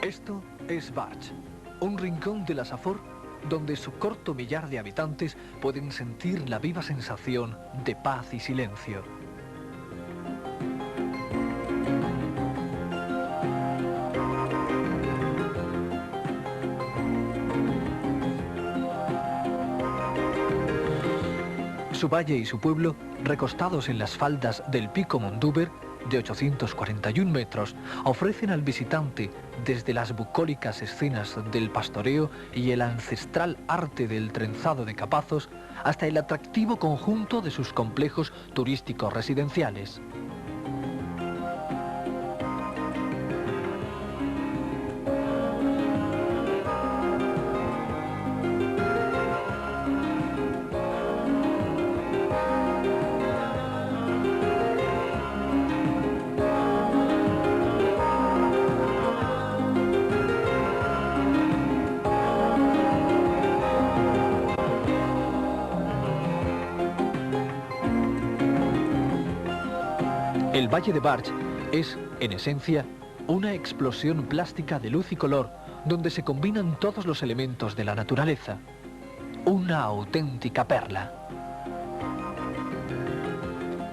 Esto es Barch, un rincón de la Safor donde su corto millar de habitantes pueden sentir la viva sensación de paz y silencio. Su valle y su pueblo, recostados en las faldas del Pico Mondúber, de 841 metros, ofrecen al visitante, desde las bucólicas escenas del pastoreo y el ancestral arte del trenzado de capazos, hasta el atractivo conjunto de sus complejos turísticos residenciales. El Valle de Barch es, en esencia, una explosión plástica de luz y color donde se combinan todos los elementos de la naturaleza. Una auténtica perla.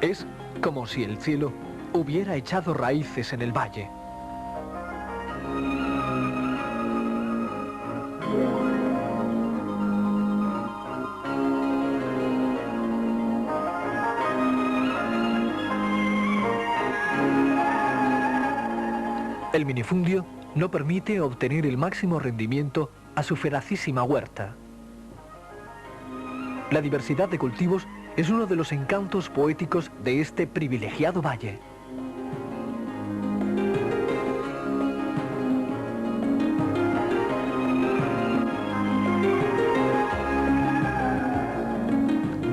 Es como si el cielo hubiera echado raíces en el valle. El minifundio no permite obtener el máximo rendimiento a su feracísima huerta. La diversidad de cultivos es uno de los encantos poéticos de este privilegiado valle.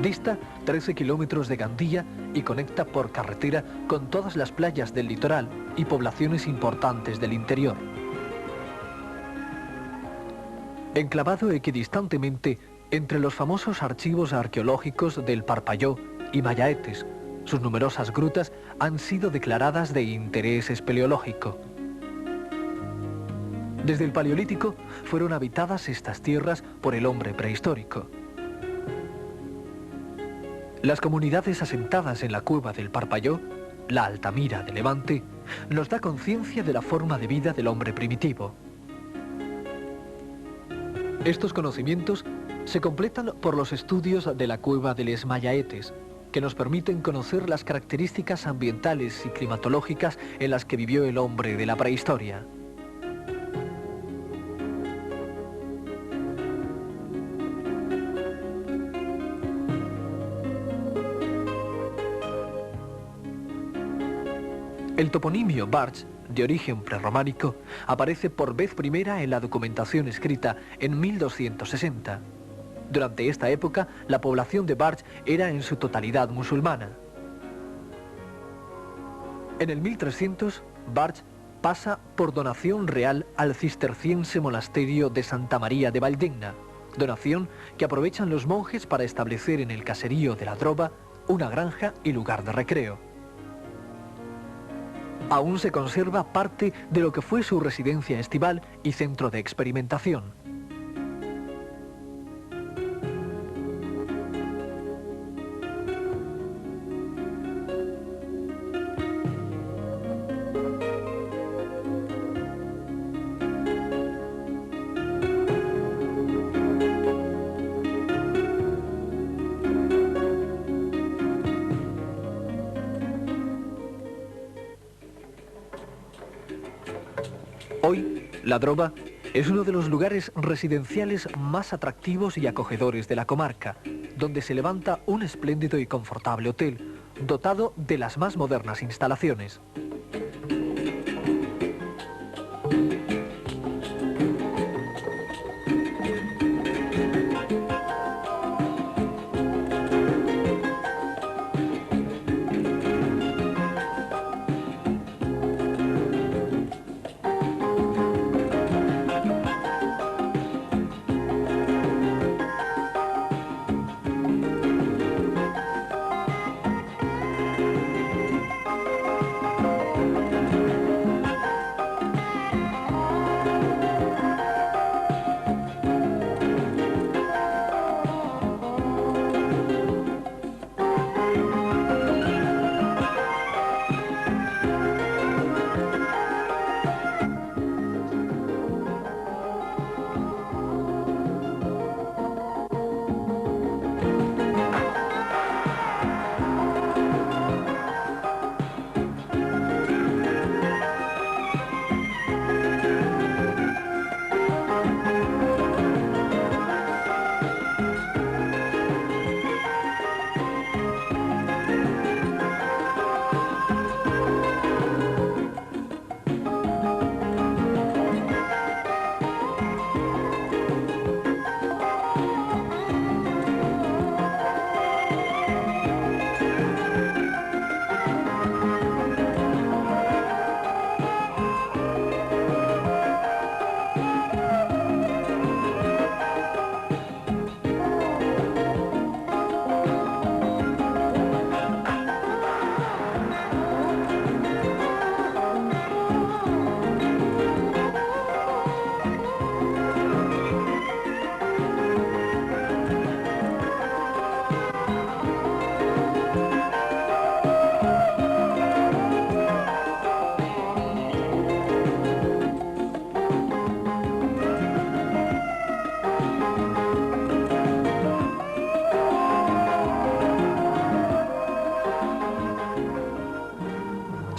Dista 13 kilómetros de Gandía y conecta por carretera con todas las playas del litoral y poblaciones importantes del interior. Enclavado equidistantemente entre los famosos archivos arqueológicos del Parpalló y Mayaetes, sus numerosas grutas han sido declaradas de interés espeleológico. Desde el Paleolítico fueron habitadas estas tierras por el hombre prehistórico. Las comunidades asentadas en la cueva del Parpalló, la Altamira de Levante, nos da conciencia de la forma de vida del hombre primitivo. Estos conocimientos se completan por los estudios de la cueva de Les Mayaetes, que nos permiten conocer las características ambientales y climatológicas en las que vivió el hombre de la prehistoria. El toponimio Barch, de origen prerrománico, aparece por vez primera en la documentación escrita en 1260. Durante esta época, la población de Barch era en su totalidad musulmana. En el 1300, Barch pasa por donación real al cisterciense monasterio de Santa María de Valldigna, donación que aprovechan los monjes para establecer en el caserío de la Droba una granja y lugar de recreo. Aún se conserva parte de lo que fue su residencia estival y centro de experimentación. Hoy, La Droba es uno de los lugares residenciales más atractivos y acogedores de la comarca, donde se levanta un espléndido y confortable hotel, dotado de las más modernas instalaciones.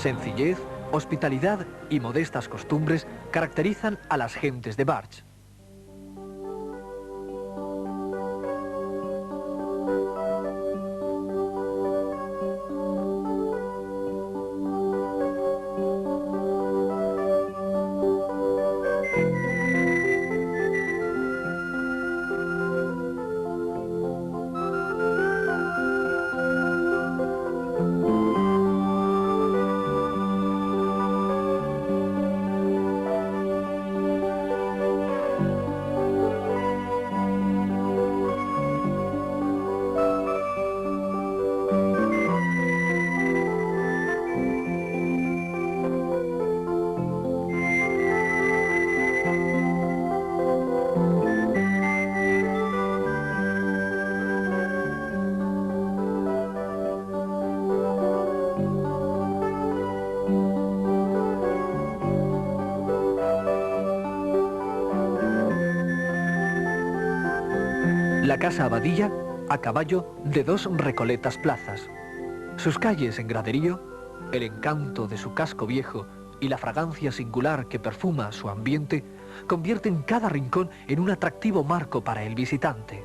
Sencillez, hospitalidad y modestas costumbres caracterizan a las gentes de Bartsch. La casa Abadilla, a caballo de dos recoletas plazas. Sus calles en graderío, el encanto de su casco viejo y la fragancia singular que perfuma su ambiente convierten cada rincón en un atractivo marco para el visitante.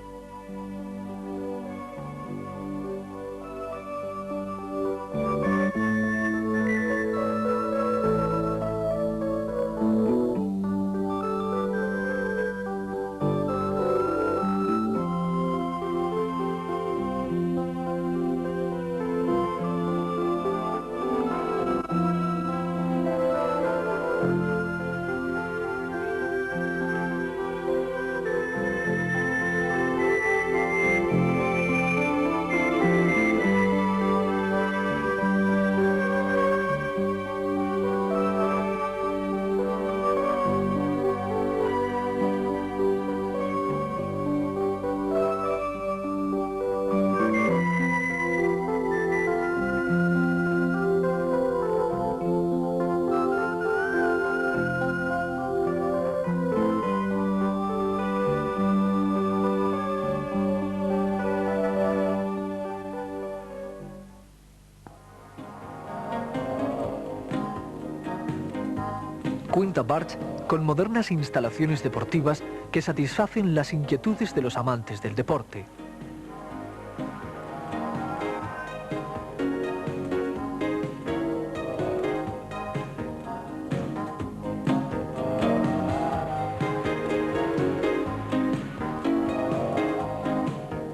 Cuenta Bartsch con modernas instalaciones deportivas que satisfacen las inquietudes de los amantes del deporte.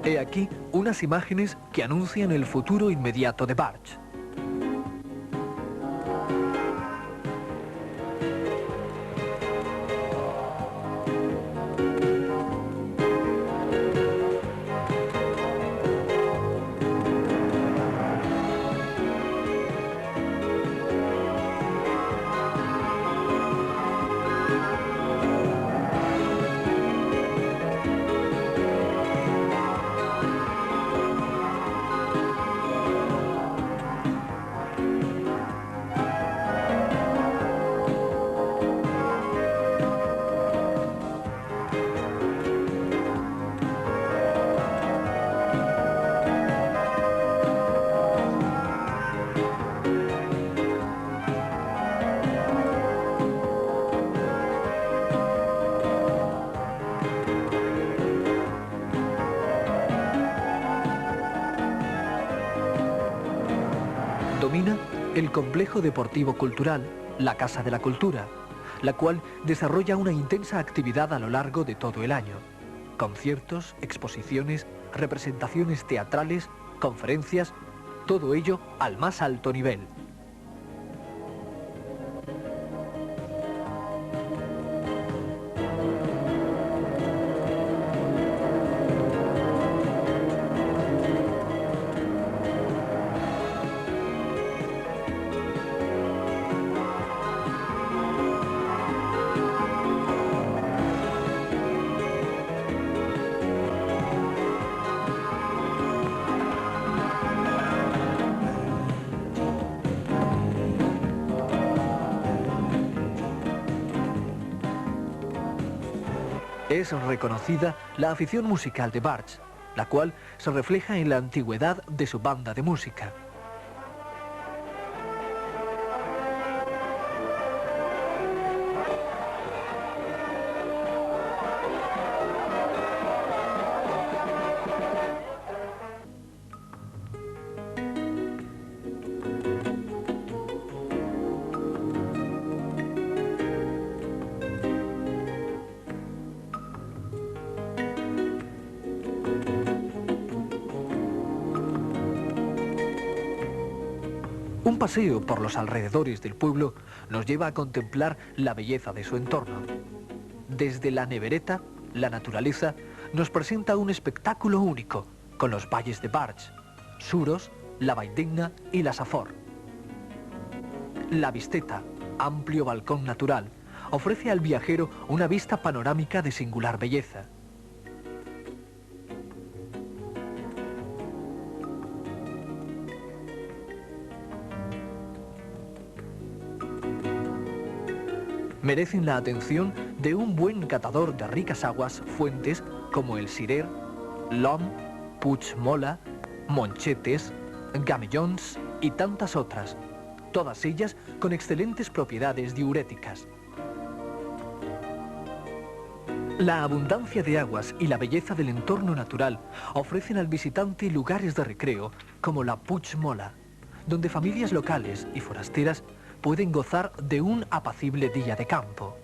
He aquí unas imágenes que anuncian el futuro inmediato de Bartsch. Domina el complejo deportivo cultural, la Casa de la Cultura, la cual desarrolla una intensa actividad a lo largo de todo el año. Conciertos, exposiciones, representaciones teatrales, conferencias, todo ello al más alto nivel. Es reconocida la afición musical de Bartsch, la cual se refleja en la antigüedad de su banda de música. Un paseo por los alrededores del pueblo nos lleva a contemplar la belleza de su entorno. Desde la Nevereta, la naturaleza nos presenta un espectáculo único, con los valles de Barx, Suros, la Valldigna y la Safor. La Visteta, amplio balcón natural, ofrece al viajero una vista panorámica de singular belleza. Merecen la atención de un buen catador de ricas aguas fuentes como el Cirer, L'Om, Puig Mola, Monchetes, Gamellons y tantas otras, todas ellas con excelentes propiedades diuréticas. La abundancia de aguas y la belleza del entorno natural ofrecen al visitante lugares de recreo como la Puig Mola, donde familias locales y forasteras pueden gozar de un apacible día de campo.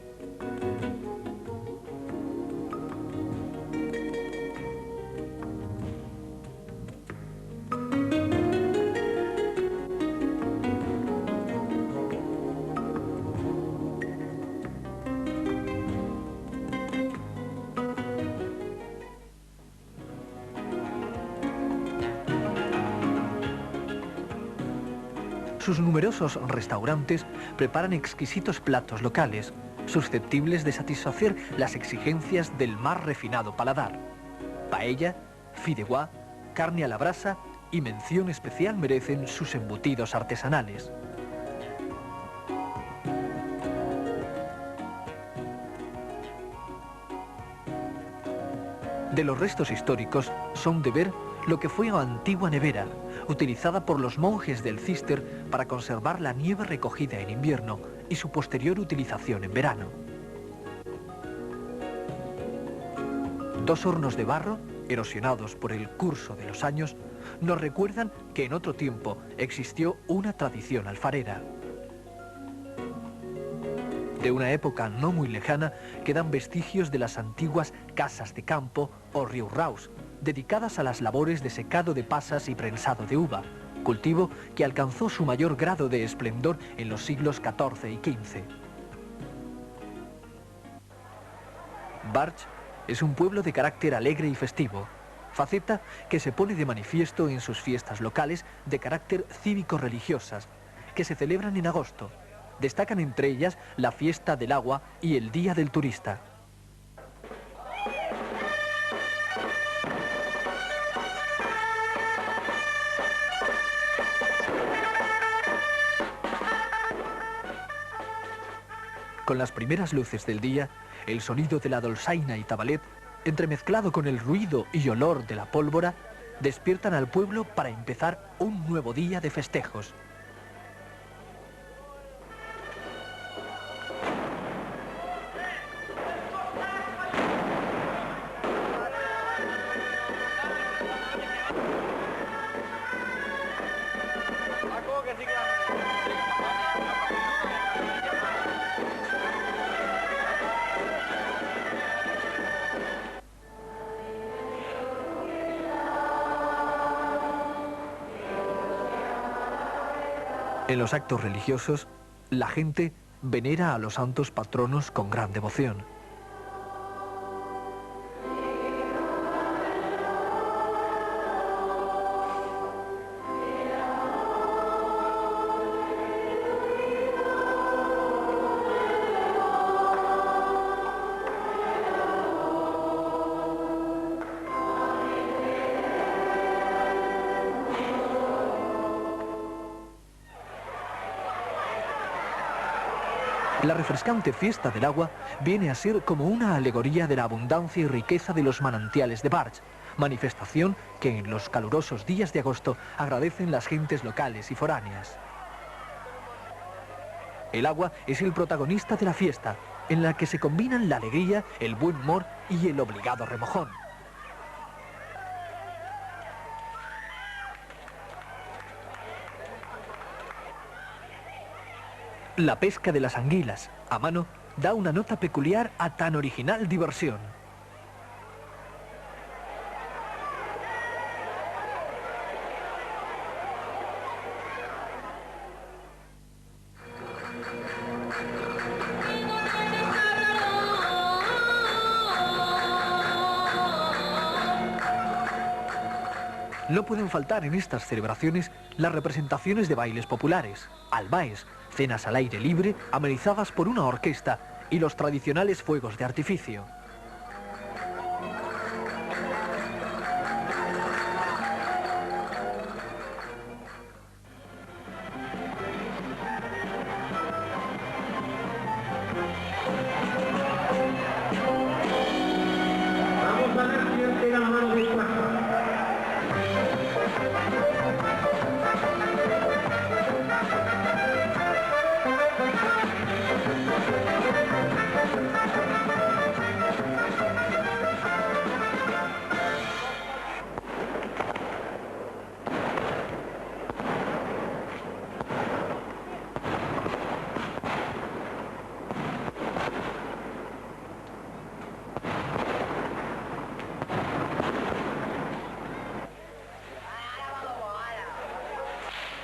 Sus numerosos restaurantes preparan exquisitos platos locales, susceptibles de satisfacer las exigencias del más refinado paladar. Paella, fideuà, carne a la brasa y mención especial merecen sus embutidos artesanales. De los restos históricos son de ver lo que fue una antigua nevera, utilizada por los monjes del Císter para conservar la nieve recogida en invierno y su posterior utilización en verano. Dos hornos de barro, erosionados por el curso de los años, nos recuerdan que en otro tiempo existió una tradición alfarera. De una época no muy lejana quedan vestigios de las antiguas casas de campo o riurraus, dedicadas a las labores de secado de pasas y prensado de uva, cultivo que alcanzó su mayor grado de esplendor en los siglos XIV y XV. Barx es un pueblo de carácter alegre y festivo, faceta que se pone de manifiesto en sus fiestas locales de carácter cívico-religiosas, que se celebran en agosto. Destacan entre ellas la fiesta del agua y el Día del Turista. Con las primeras luces del día, el sonido de la dolçaina y tabalet, entremezclado con el ruido y olor de la pólvora, despiertan al pueblo para empezar un nuevo día de festejos. En los actos religiosos, la gente venera a los santos patronos con gran devoción. La refrescante fiesta del agua viene a ser como una alegoría de la abundancia y riqueza de los manantiales de Barx, manifestación que en los calurosos días de agosto agradecen las gentes locales y foráneas. El agua es el protagonista de la fiesta, en la que se combinan la alegría, el buen humor y el obligado remojón. La pesca de las anguilas, a mano, da una nota peculiar a tan original diversión. No pueden faltar en estas celebraciones las representaciones de bailes populares, albaes, cenas al aire libre amenizadas por una orquesta y los tradicionales fuegos de artificio. Vamos a ver quién tira la mano dispuesta.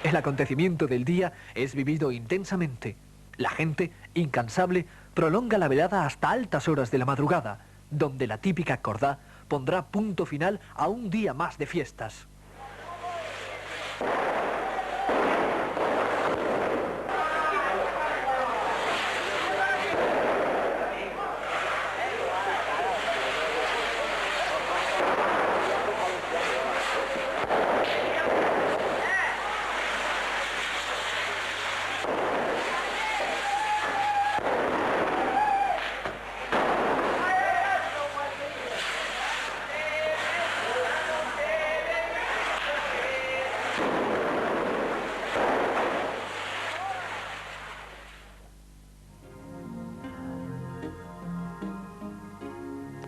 El acontecimiento del día es vivido intensamente. La gente, incansable, prolonga la velada hasta altas horas de la madrugada, donde la típica cordá pondrá punto final a un día más de fiestas.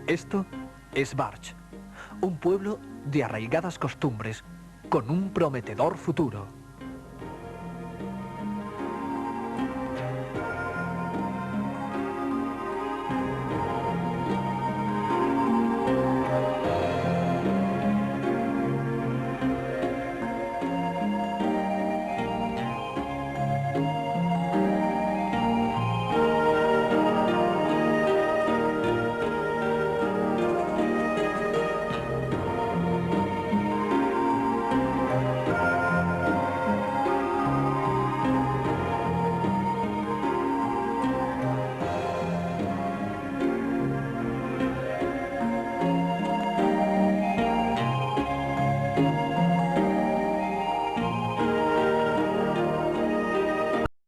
Esto es Barx, un pueblo de arraigadas costumbres, con un prometedor futuro.